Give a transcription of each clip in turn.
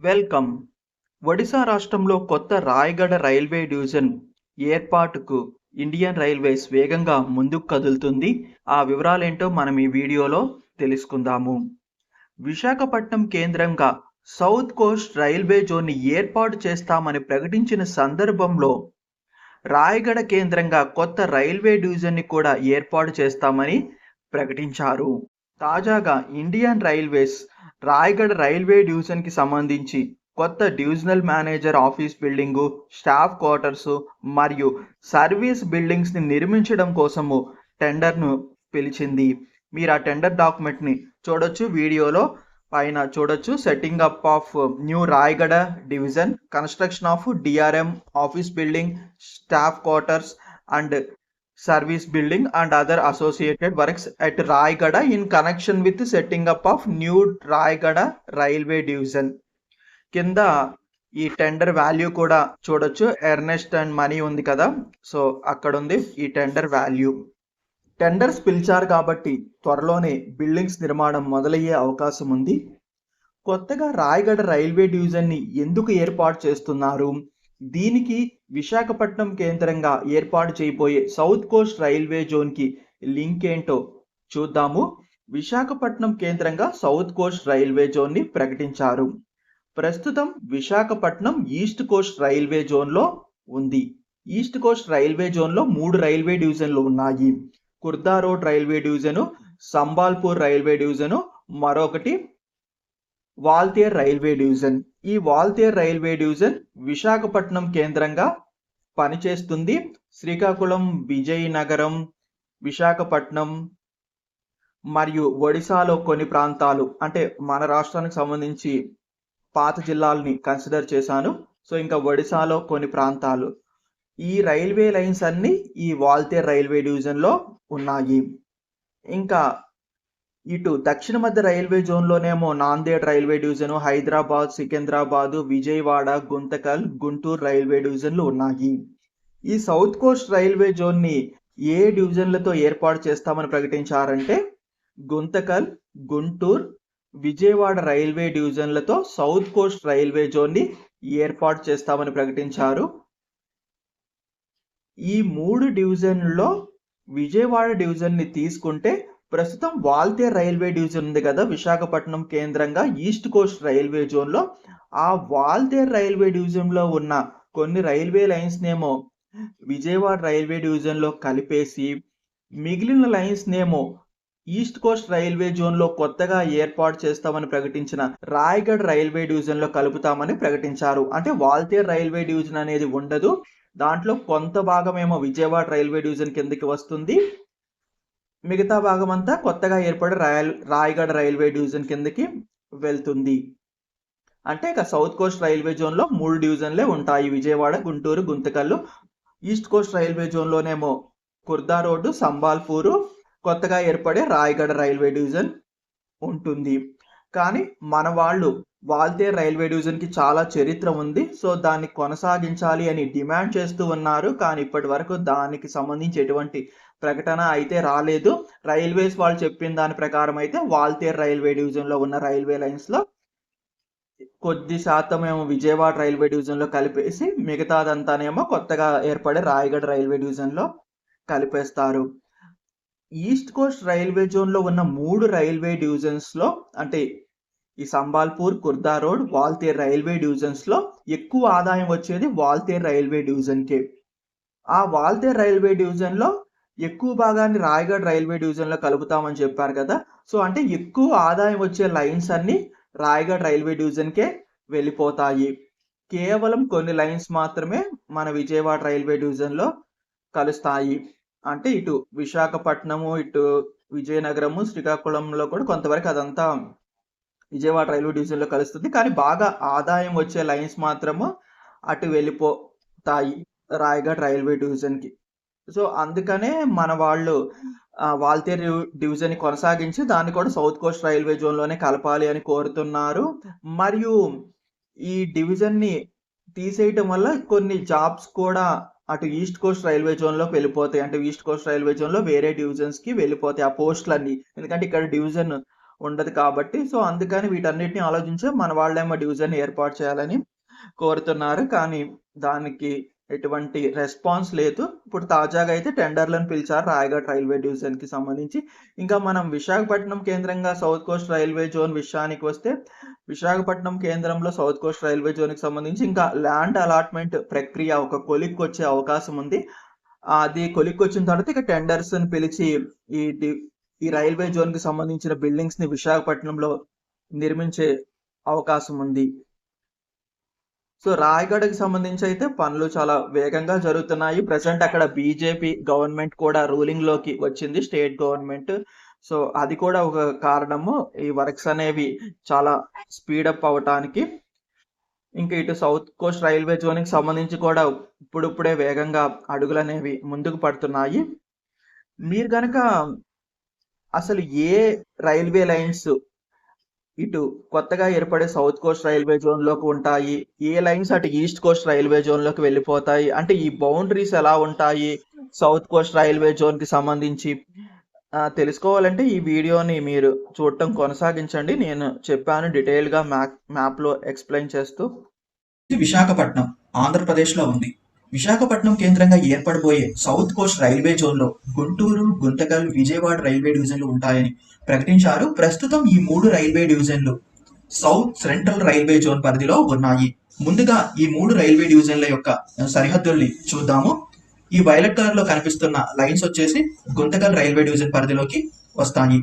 Welcome. Odisha రాష్ట్రంలో కొత్త Rayagada railway division ఏర్పాటుకు ఇండియన్ రైల్వేస్ వేగంగా ముందుకు కదులుతుంది. ఆ వివరాలేంటో మనం ఈ వీడియోలో తెలుసుకుందాము. విశాఖపట్నం కేంద్రంగా సౌత్ కోస్ట్ రైల్వే జోన్ని ఏర్పాటు చేస్తామని ప్రకటించిన సందర్భంలో రాయగడ కేంద్రంగా కొత్త రైల్వే డివిజన్ని కూడా ఏర్పాటు చేస్తామని ప్రకటించారు. తాజాగా ఇండియన్ రైల్వేస్ రాయగడ రైల్వే డివిజన్కి సంబంధించి కొత్త divisional manager office building, staff quarters మరియు సర్వీస్ బిల్డింగ్స్ని నిర్మించడం కోసము టెండర్ను పిలిచింది. మీరు ఆ టెండర్ డాక్యుమెంట్ని చూడొచ్చు, వీడియోలో పైన చూడొచ్చు. Setting up of new Rayagada division, construction of DRM office building, staff quarters and service building and other associated works at Rayagada in connection with setting up of new Rayagada railway division. కింద ఈ tender value కూడా చూడొచ్చు. Ernest and money ఉంది కదా, so అక్కడ ఉంది ఈ tender value. Tenders పిలిచారు కాబట్టి త్వరలోనే బిల్డింగ్స్ నిర్మాణం మొదలయ్యే అవకాశం ఉంది. కొత్తగా రాయగడ రైల్వే డివిజన్ని ఎందుకు ఏర్పాటు చేస్తున్నారు, దీనికి విశాఖపట్నం కేంద్రంగా ఏర్పాటు చేయబోయే సౌత్ కోస్ట్ రైల్వే జోన్కి లింక్ ఏంటో చూద్దాము. విశాఖపట్నం కేంద్రంగా సౌత్ కోస్ట్ రైల్వే జోన్ని ప్రకటించారు. ప్రస్తుతం విశాఖపట్నం ఈస్ట్ కోస్ట్ రైల్వే జోన్లో ఉంది. ఈస్ట్ కోస్ట్ రైల్వే జోన్లో 3 రైల్వే డివిజన్లు ఉన్నాయి. Khurda road railway division, Sambalpur railway division, మరొకటి వాల్తేర్ రైల్వే డివిజన్. ఈ వాల్తేర్ రైల్వే డివిజన్ విశాఖపట్నం కేంద్రంగా పనిచేస్తుంది. శ్రీకాకుళం, విజయనగరం, విశాఖపట్నం మరియు ఒడిశాలో కొన్ని ప్రాంతాలు, అంటే మన రాష్ట్రానికి సంబంధించి పాత జిల్లాలని కన్సిడర్ చేశాను. సో ఇంకా ఒడిశాలో కొన్ని ప్రాంతాలు, ఈ రైల్వే లైన్స్ అన్ని ఈ వాల్తేర్ రైల్వే డివిజన్లో ఉన్నాయి. ఇంకా ఇటు దక్షిణ మధ్య రైల్వే జోన్లోనేమో Nanded railway division, Hyderabad, Secunderabad, Vijayawada, Guntakal, Guntur railway డివిజన్లు ఉన్నాయి. ఈ సౌత్ కోస్ట్ రైల్వే జోన్ని ఏ డివిజన్లతో ఏర్పాటు చేస్తామని ప్రకటించారంటే గుంతకల్, గుంటూరు, విజయవాడ రైల్వే డివిజన్లతో సౌత్ కోస్ట్ రైల్వే జోన్ని ఏర్పాటు చేస్తామని ప్రకటించారు. ఈ 3 డివిజన్లలో విజయవాడ డివిజన్ని తీసుకుంటే ప్రస్తుతం వాల్తేర్ రైల్వే డివిజన్ ఉంది కదా విశాఖపట్నం కేంద్రంగా ఈస్ట్ కోస్ట్ రైల్వే జోన్లో, ఆ వాల్తేర్ రైల్వే డివిజన్లో ఉన్న కొన్ని రైల్వే లైన్స్ నేమో విజయవాడ రైల్వే డివిజన్లో కలిపేసి మిగిలిన లైన్స్ నేమో ఈస్ట్ కోస్ట్ రైల్వే జోన్లో కొత్తగా ఏర్పాటు చేస్తామని ప్రకటించిన రాయగఢ్ రైల్వే డివిజన్లో కలుపుతామని ప్రకటించారు. అంటే వాల్తేర్ రైల్వే డివిజన్ అనేది ఉండదు, దాంట్లో కొంత భాగం ఏమో విజయవాడ రైల్వే డివిజన్ కిందకి వస్తుంది, మిగతా భాగం అంతా కొత్తగా ఏర్పడే రాయగఢ రైల్వే డివిజన్ కిందకి వెళ్తుంది. అంటే ఇక సౌత్ కోస్ట్ రైల్వే జోన్లో 3 డివిజన్లే ఉంటాయి, Vijayawada, Guntur, Guntakal. East coast railway జోన్లోనేమో కుర్దా రోడ్డు, సంబాల్పూరు, కొత్తగా ఏర్పడే రాయగఢ రైల్వే డివిజన్ ఉంటుంది. కానీ మన వాళ్ళు వాల్తేర్ రైల్వే డివిజన్కి చాలా చరిత్ర ఉంది, సో దాన్ని కొనసాగించాలి అని డిమాండ్ చేస్తూ ఉన్నారు. కానీ ఇప్పటి వరకు దానికి సంబంధించి ఎటువంటి ప్రకటన అయితే రాలేదు. రైల్వేస్ వాళ్ళు చెప్పిన దాని ప్రకారం అయితే వాల్తేర్ రైల్వే డివిజన్లో ఉన్న రైల్వే లైన్స్లో కొద్ది శాతం ఏమో విజయవాడ రైల్వే డివిజన్లో కలిపేసి మిగతాదంతానేమో కొత్తగా ఏర్పడే రాయగఢ రైల్వే డివిజన్లో కలిపేస్తారు. ఈస్ట్ కోస్ట్ రైల్వే జోన్లో ఉన్న 3 రైల్వే డివిజన్స్లో, అంటే ఈ సంబాల్పూర్, కుర్దా రోడ్, వాల్తేర్ రైల్వే డివిజన్స్లో ఎక్కువ ఆదాయం వచ్చేది వాల్తేర్ రైల్వే డివిజన్కే. ఆ వాల్తేర్ రైల్వే డివిజన్లో ఎక్కువ భాగాన్ని రాయగఢ్ రైల్వే డివిజన్లో కలుపుతామని చెప్పారు కదా, సో అంటే ఎక్కువ ఆదాయం వచ్చే లైన్స్ అన్ని రాయగఢ్ రైల్వే డివిజన్కే వెళ్ళిపోతాయి. కేవలం కొన్ని లైన్స్ మాత్రమే మన విజయవాడ రైల్వే డివిజన్లో కలుస్తాయి. అంటే ఇటు విశాఖపట్నము, ఇటు విజయనగరము, శ్రీకాకుళంలో కూడా కొంతవరకు అదంతా విజయవాడ రైల్వే డివిజన్లో కలుస్తుంది. కానీ బాగా ఆదాయం వచ్చే లైన్స్ మాత్రము అటు వెళ్ళిపోతాయి రాయగఢ్ రైల్వే డివిజన్కి. సో అందుకనే మన వాళ్ళు వాల్తేర్ డివిజన్ కొనసాగించి దాన్ని కూడా సౌత్ కోస్ట్ రైల్వే జోన్లోనే కలపాలి అని కోరుతున్నారు. మరియు ఈ డివిజన్ని తీసేయటం వల్ల కొన్ని జాబ్స్ కూడా అటు ఈస్ట్ కోస్ట్ రైల్వే జోన్లోకి వెళ్ళిపోతాయి. అంటే ఈస్ట్ కోస్ట్ రైల్వే జోన్లో వేరే డివిజన్స్కి వెళ్ళిపోతాయి ఆ పోస్టులన్నీ, ఎందుకంటే ఇక్కడ డివిజన్ ఉండదు కాబట్టి సో అందుకని వీటన్నిటిని ఆలోచించి మన వాళ్ళేమో డివిజన్ ఏర్పాటు చేయాలని కోరుతున్నారు. కానీ దానికి ఎటువంటి రెస్పాన్స్ లేదు. ఇప్పుడు తాజాగా అయితే టెండర్లను పిలిచారు రాయగఢ్ రైల్వే డివిజన్‌కి సంబంధించి. ఇంకా మనం విశాఖపట్నం కేంద్రంగా సౌత్ కోస్ట్ రైల్వే జోన్ విషయానికి వస్తే, విశాఖపట్నం కేంద్రంలో సౌత్ కోస్ట్ రైల్వే జోన్‌కి సంబంధించి ఇంకా ల్యాండ్ అలాట్‌మెంట్ ప్రక్రియ ఒక కొలిక్కొచ్చే అవకాశం ఉంది. అది కొలిక్కొచ్చిన తర్వాత ఇక టెండర్స్‌ని పిలిచి ఈ డి ఈ రైల్వే జోన్‌కి సంబంధించిన బిల్డింగ్స్‌ని విశాఖపట్నంలో నిర్మించే అవకాశం ఉంది. సో రాయగఢకి సంబంధించి అయితే పనులు చాలా వేగంగా జరుగుతున్నాయి. ప్రెజెంట్ అక్కడ బీజేపీ గవర్నమెంట్ కూడా రూలింగ్‌లోకి వచ్చింది. State government. సో అది కూడా ఒక కారణము. ఈ వర్క్స్ అనేవి చాలా స్పీడప్ అవ్వటానికి. ఇంకా ఇటు సౌత్ కోస్ట్ రైల్వే జోన్‌కి సంబంధించి కూడా ఇప్పుడిప్పుడే వేగంగా అడుగులనేవి ముందుకు పడుతున్నాయి. మీరు గనక అసలు ఏ రైల్వే లైన్స్ ఇటు కొత్తగా ఏర్పడే సౌత్ కోస్ట్ రైల్వే జోన్‌లోకి ఉంటాయి? ఏ లైన్స్ అటు ఈస్ట్ కోస్ట్ రైల్వే జోన్‌లోకి వెళ్ళిపోతాయి? అంటే ఈ బౌండరీస్ ఎలా ఉంటాయి? సౌత్ కోస్ట్ రైల్వే జోన్‌కి సంబంధించి తెలుసుకోవాలంటే ఈ వీడియోని మీరు చూడటం కొనసాగించండి. నేను చెప్పాను డీటెయిల్‌గా మ్యాప్‌లో ఎక్స్‌ప్లెయిన్ చేస్తూ. విశాఖపట్నం ఆంధ్రప్రదేశ్‌లో ఉంది. విశాఖపట్నం కేంద్రంగా ఏర్పడబోయే సౌత్ కోస్ట్ రైల్వే జోన్‌లో గుంటూరు, గుంతకల్, విజయవాడ రైల్వే డివిజన్లు ఉంటాయని ప్రకటించారు. ప్రస్తుతం ఈ 3 రైల్వే డివిజన్లు సౌత్ సెంట్రల్ రైల్వే జోన్ పరిధిలో ఉన్నాయి. ముందుగా ఈ 3 రైల్వే డివిజన్ల యొక్క సరిహద్దుల్ని చూద్దాము. ఈ వైలెట్ కలర్ లో కనిపిస్తున్న లైన్స్ వచ్చేసి గుంతకల్ రైల్వే డివిజన్ పరిధిలోకి వస్తాయి.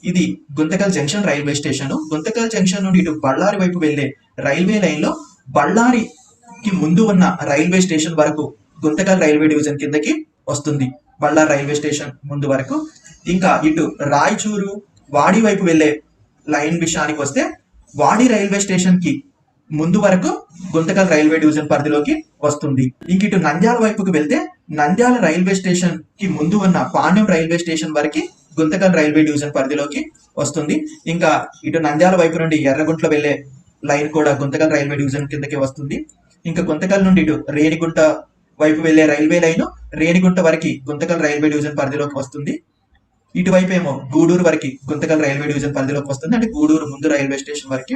ఇది Guntakal junction railway station. Guntakal junction నుండి ఇటు బళ్ళారి వైపు వెళ్లే రైల్వే లైన్ లో బళ్ళారికి ముందు ఉన్న రైల్వే స్టేషన్ వరకు గుంతకల్ రైల్వే డివిజన్ కిందకి వస్తుంది. బళ్ళారి రైల్వే స్టేషన్ ముందు వరకు. ఇంకా ఇటు రాయచూరు, వాడి వైపు వెళ్లే లైన్ విషయానికి వస్తే వాడి రైల్వే స్టేషన్ కి ముందు వరకు గుంతకల్ రైల్వే డివిజన్ పరిధిలోకి వస్తుంది. ఇంక ఇటు నంద్యాల వైపుకి వెళ్తే నంద్యాల రైల్వే స్టేషన్ కి ముందు ఉన్న పాణ్యం రైల్వే స్టేషన్ వరకు గుంతకల్ రైల్వే డివిజన్ పరిధిలోకి వస్తుంది. ఇంకా ఇటు నంద్యాల వైపు నుండి ఎర్రగుంట్ల వెళ్లే లైన్ కూడా గుంతకల్ రైల్వే డివిజన్ కిందకి వస్తుంది. ఇంకా గుంతకల్ నుండి ఇటు రేణిగుంట వైపు వెళ్లే రైల్వే లైన్ రేణిగుంట వరకు గుంతకల్ రైల్వే డివిజన్ పరిధిలోకి వస్తుంది. ఇటువైపు ఏమో గూడూరు వరకు గుంతకల్ రైల్వే డివిజన్ పరిధిలోకి వస్తుంది. అంటే గూడూరు ముందు రైల్వే స్టేషన్ వరకు.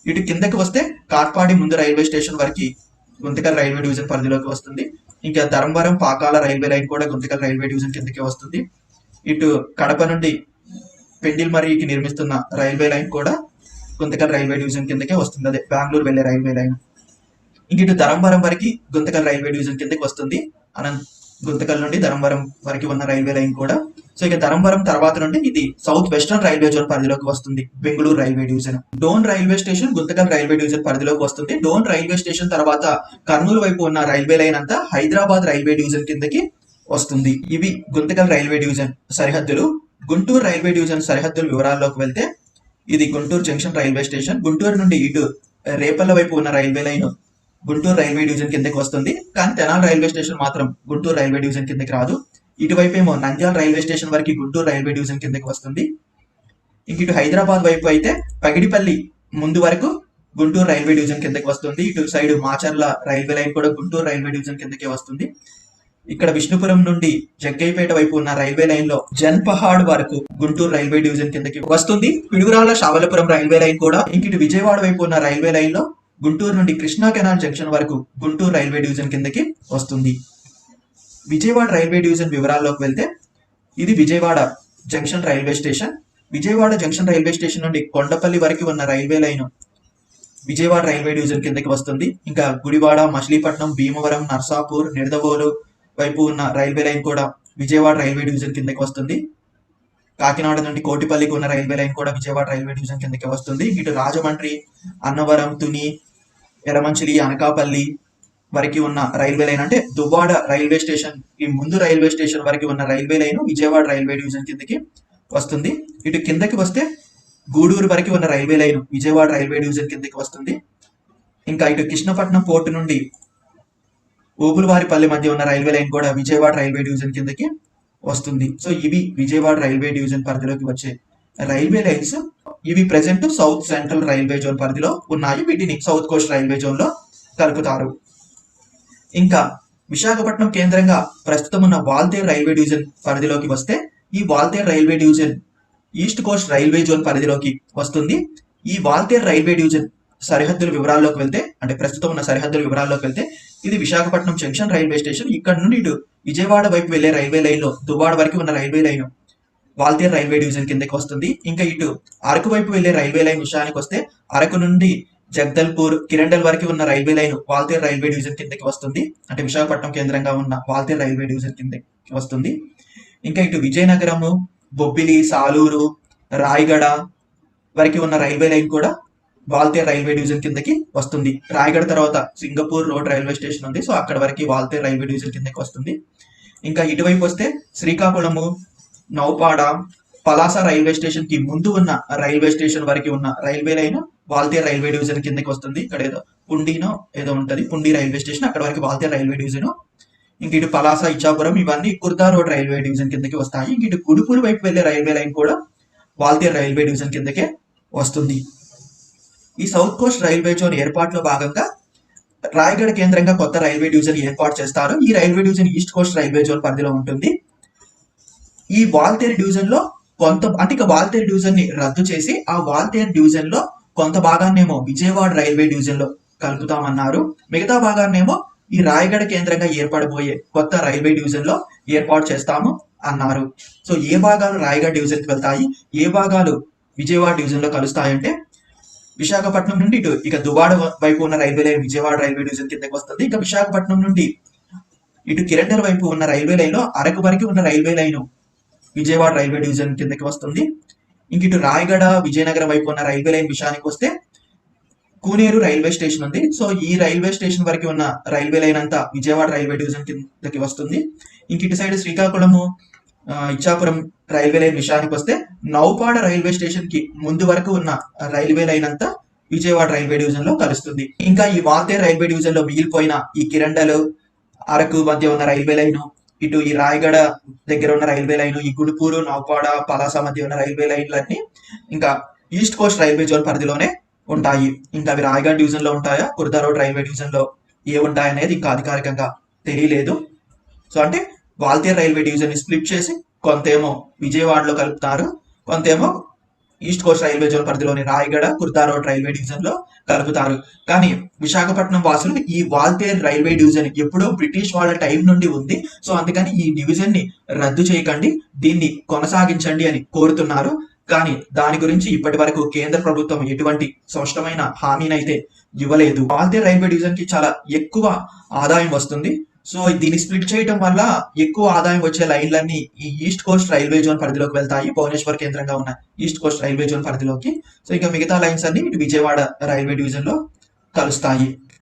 ఇటు కిందకి వస్తే కాట్పాడి ముందు రైల్వే స్టేషన్ వరకు గుంతకల్ రైల్వే డివిజన్ పరిధిలోకి వస్తుంది. ఇంకా ధర్మవరం పాకాల రైల్వే లైన్ కూడా గుంతకల్ రైల్వే డివిజన్ కిందకి వస్తుంది. ఇటు కడప నుండి పెండిల్మరికి నిర్మిస్తున్న రైల్వే లైన్ కూడా గుంతకల్ రైల్వే డివిజన్ కిందకే వస్తుంది. అదే బెంగళూరు వెళ్లే రైల్వే లైన్. ఇంక ఇటు ధర్మవరం వరకు గుంతకల్ రైల్వే డివిజన్ కిందకి వస్తుంది. గుంతకల్ నుండి ధర్మవరం వరకు ఉన్న రైల్వే లైన్ కూడా. సో ఇక ధర్మవరం తర్వాత నుండి ఇది సౌత్ వెస్టర్న్ రైల్వే జోన్ పరిధిలోకి వస్తుంది. Bengaluru railway division. Dhone railway station Guntakal railway division పరిధిలోకి వస్తుంది. డోన్ రైల్వే స్టేషన్ తర్వాత కర్నూలు వైపు ఉన్న రైల్వే లైన్ అంతా హైదరాబాద్ రైల్వే డివిజన్ కిందకి వస్తుంది. ఇవి గుంతకల్ రైల్వే డివిజన్ సరిహద్దులు. గుంటూరు రైల్వే డివిజన్ సరిహద్దుల వివరాల్లోకి వెళ్తే ఇది Guntur junction railway station. Guntur నుండి ఇటు రేపల్ల వైపు ఉన్న railway line Guntur railway division కిందకి వస్తుంది. కానీ తెనాలి రైల్వే స్టేషన్ మాత్రం గుంటూరు రైల్వే డివిజన్ కిందకి రాదు. ఇటువైపు ఏమో నంద్యాల రైల్వే స్టేషన్ వరకు గుంటూరు రైల్వే డివిజన్ కిందకి వస్తుంది. ఇంక ఇటు హైదరాబాద్ వైపు అయితే పగిడిపల్లి ముందు వరకు గుంటూరు రైల్వే డివిజన్ కిందకి వస్తుంది. ఇటు సైడ్ మాచర్ల రైల్వే లైన్ కూడా గుంటూరు రైల్వే డివిజన్ కిందకి వస్తుంది. ఇక్కడ విష్ణుపురం నుండి జగ్గైపేట వైపు ఉన్న రైల్వే లైన్ లో జన్పహాడ్ వరకు గుంటూరు రైల్వే డివిజన్ కిందకి వస్తుంది. పిడుగురాళ్ల షావలపురం రైల్వే లైన్ కూడా. ఇంక ఇటు విజయవాడ వైపు ఉన్న రైల్వే లైన్ లో గుంటూరు నుండి కృష్ణా కెనాల్ జంక్షన్ వరకు గుంటూరు రైల్వే డివిజన్ కిందకి వస్తుంది. విజయవాడ రైల్వే డివిజన్ వివరాల్లోకి వెళ్తే ఇది Vijayawada junction railway station. Vijayawada junction railway station నుండి కొండపల్లి వరకు ఉన్న railway line Vijayawada railway division కిందకి వస్తుంది. ఇంకా గుడివాడ, మచిలీపట్నం, భీమవరం, నర్సాపూర్, నిడదవోలు వైపు ఉన్న రైల్వే లైన్ కూడా విజయవాడ రైల్వే డివిజన్ కిందకి వస్తుంది. కాకినాడ నుండి కోటిపల్లికి ఉన్న రైల్వే లైన్ కూడా విజయవాడ రైల్వే డివిజన్ కిందకి వస్తుంది. ఇటు రాజమండ్రి, అన్నవరం, తుని, ఎలమంచిలి, అనకాపల్లి వరకు ఉన్న రైల్వే లైన్ అంటే దువ్వాడ రైల్వే స్టేషన్ ఈ ముందు రైల్వే స్టేషన్ వరకు ఉన్న railway line Vijayawada railway division కిందకి వస్తుంది. ఇటు కిందకి వస్తే గూడూరు వరకు ఉన్న railway line Vijayawada railway division కిందకి వస్తుంది. ఇంకా ఇటు కృష్ణపట్నం పోర్టు నుండి ఓబులవారిపల్లి మధ్య ఉన్న రైల్వే లైన్ కూడా విజయవాడ రైల్వే డివిజన్ కిందకి వస్తుంది. సో ఇవి విజయవాడ రైల్వే డివిజన్ పరిధిలోకి వచ్చే రైల్వే లైన్స్. ఇవి present south central railway zone పరిధిలో ఉన్నాయి. వీటిని సౌత్ కోస్ట్ రైల్వే జోన్ లో కలుపుతారు. ఇంకా విశాఖపట్నం కేంద్రంగా ప్రస్తుతం ఉన్న వాల్తేరు రైల్వే డివిజన్ పరిధిలోకి వస్తే ఈ Waltair railway division east coast railway zone పరిధిలోకి వస్తుంది. ఈ వాల్తేరు రైల్వే డివిజన్ సరిహద్దుల వివరాల్లోకి వెళ్తే, అంటే ప్రస్తుతం ఉన్న సరిహద్దుల వివరాల్లోకి వెళ్తే, ఇది విశాఖపట్నం జంక్షన్ రైల్వే స్టేషన్. ఇక్కడ నుండి ఇటు విజయవాడ వైపు వెళ్లే రైల్వే లైన్ లో దువ్వాడ వరకు ఉన్న railway line Waltair railway division కిందకి వస్తుంది. ఇంకా ఇటు అరకు వైపు వెళ్లే రైల్వే లైన్ విషయానికి వస్తే, అరకు నుండి జగదల్పూర్ కిరండల్ వరకు ఉన్న railway line Waltair railway division కిందకి వస్తుంది. అంటే విశాఖపట్నం కేంద్రంగా ఉన్న వాల్తేరు రైల్వే డివిజన్ కిందకి వస్తుంది. ఇంకా ఇటు విజయనగరము, బొబ్బిలి, సాలూరు, రాయగడ వరకు ఉన్న రైల్వే లైన్ కూడా వాల్తేరు రైల్వే డివిజన్ కిందకి వస్తుంది. రాయగడ తర్వాత సింగపూర్ రోడ్ రైల్వే స్టేషన్ ఉంది, సో అక్కడ వరకు వాల్తేరు రైల్వే డివిజన్ కిందకి వస్తుంది. ఇంకా ఇటువైపు వస్తే శ్రీకాకుళము, నౌపాడ, పలాస రైల్వే స్టేషన్ కి ముందు ఉన్న రైల్వే స్టేషన్ వరకు ఉన్న railway line Waltair railway division కిందకి వస్తుంది. ఇక్కడ ఏదో పుండినో ఏదో ఉంటది, పుండి రైల్వే స్టేషన్, అక్కడ వరకు వాల్తేరు రైల్వే డివిజన్. ఇంక ఇటు పలాస, ఇచ్చాపురం ఇవన్నీ కుర్దా రోడ్ రైల్వే డివిజన్ కిందకి వస్తాయి. ఇంక ఇటు గుడుపూర్ వైపు వెళ్లే రైల్వే లైన్ కూడా వాల్తేరు రైల్వే డివిజన్ కిందకే వస్తుంది. ఈ సౌత్ కోస్ట్ రైల్వే జోన్ ఏర్పాటులో భాగంగా రాయగఢ కేంద్రంగా కొత్త రైల్వే డివిజన్ ఏర్పాటు చేస్తారు. ఈ railway division east coast railway zone పరిధిలో ఉంటుంది. ఈ వాల్తేరు డివిజన్ లో వాల్తేరు డివిజన్ ని రద్దు చేసి ఆ వాల్తేరు డివిజన్ లో కొంత భాగాన్నేమో విజయవాడ రైల్వే డివిజన్ లో కలుపుతామన్నారు. మిగతా భాగాన్నేమో ఈ రాయగఢ కేంద్రంగా ఏర్పడబోయే కొత్త రైల్వే డివిజన్ లో ఏర్పాటు చేస్తాము అన్నారు. సో ఏ భాగాలు రాయగఢ డివిజన్ కి వెళ్తాయి, ఏ భాగాలు విజయవాడ డివిజన్ లో కలుస్తాయంటే, విశాఖపట్నం నుండి ఇక దువ్వాడ వైపు ఉన్న railway line Vijayawada railway division కిందకి వస్తుంది. ఇక విశాఖపట్నం నుండి ఇటు కిరండర్ వైపు ఉన్న రైల్వే లైన్ లో అరకు వరకు ఉన్న railway line Vijayawada railway division కిందకి వస్తుంది. ఇంక ఇటు రాయగడ, విజయనగరం వైపు ఉన్న రైల్వే లైన్ విషయానికి వస్తే, కూనేరు రైల్వే స్టేషన్ ఉంది. సో ఈ రైల్వే స్టేషన్ వరకు ఉన్న రైల్వే లైన్ అంతా విజయవాడ రైల్వే డివిజన్ కిందకి వస్తుంది. ఇంక ఇటు side Srikakulam, Ichchapuram railway line విషయానికి వస్తే, నౌపాడ రైల్వే స్టేషన్ కి ముందు వరకు ఉన్న రైల్వే లైన్ అంతా విజయవాడ రైల్వే డివిజన్ లో కలుస్తుంది. ఇంకా ఈ వాల్తేరు రైల్వే డివిజన్ లో మిగిలిపోయిన ఈ కిరండలు, అరకు మధ్య ఉన్న రైల్వే లైన్, ఇటు ఈ రాయగడ దగ్గర ఉన్న రైల్వే లైన్, ఈ గుడుపూరు, నౌపాడ, పలాస మధ్య ఉన్న రైల్వే లైన్లన్నీ ఇంకా ఈస్ట్ కోస్ట్ రైల్వే జోన్ పరిధిలోనే ఉంటాయి. ఇంకా అవి రాయగఢ డివిజన్ లో ఉంటాయా, కుర్దా రోడ్ రైల్వే డివిజన్ లో ఏ ఉంటాయనేది ఇంకా అధికారికంగా తెలియలేదు. సో అంటే వాల్తేరు రైల్వే డివిజన్ ని స్ప్లిట్ చేసి కొంతేమో విజయవాడలో కలుపుతారు, కొంతేమో ఈస్ట్ కోస్ట్ రైల్వే జోన్ పరిధిలోని Rayagada, Khurda road railway division లో కలుపుతారు. కానీ విశాఖపట్నం వాసులు ఈ వాల్తేరు రైల్వే డివిజన్ ఎప్పుడో బ్రిటిష్ వాళ్ళ టైం నుండి ఉంది, సో అందుకని ఈ డివిజన్ ని రద్దు చేయకండి, దీన్ని కొనసాగించండి అని కోరుతున్నారు. కానీ దాని గురించి ఇప్పటి వరకు కేంద్ర ప్రభుత్వం ఎటువంటి స్పష్టమైన హామీనైతే ఇవ్వలేదు. వాల్తేరు రైల్వే డివిజన్ కి చాలా ఎక్కువ ఆదాయం వస్తుంది. సో దీన్ని స్ప్లిట్ చేయడం వల్ల ఎక్కువ ఆదాయం వచ్చే లైన్లన్నీ ఈ ఈస్ట్ కోస్ట్ రైల్వే జోన్ పరిధిలోకి వెళ్తాయి, భువనేశ్వర్ కేంద్రంగా ఉన్న ఈస్ట్ కోస్ట్ రైల్వే జోన్ పరిధిలోకి. సో ఇంకా మిగతా లైన్స్ అన్ని ఇటు విజయవాడ రైల్వే డివిజన్ లో కలుస్తాయి.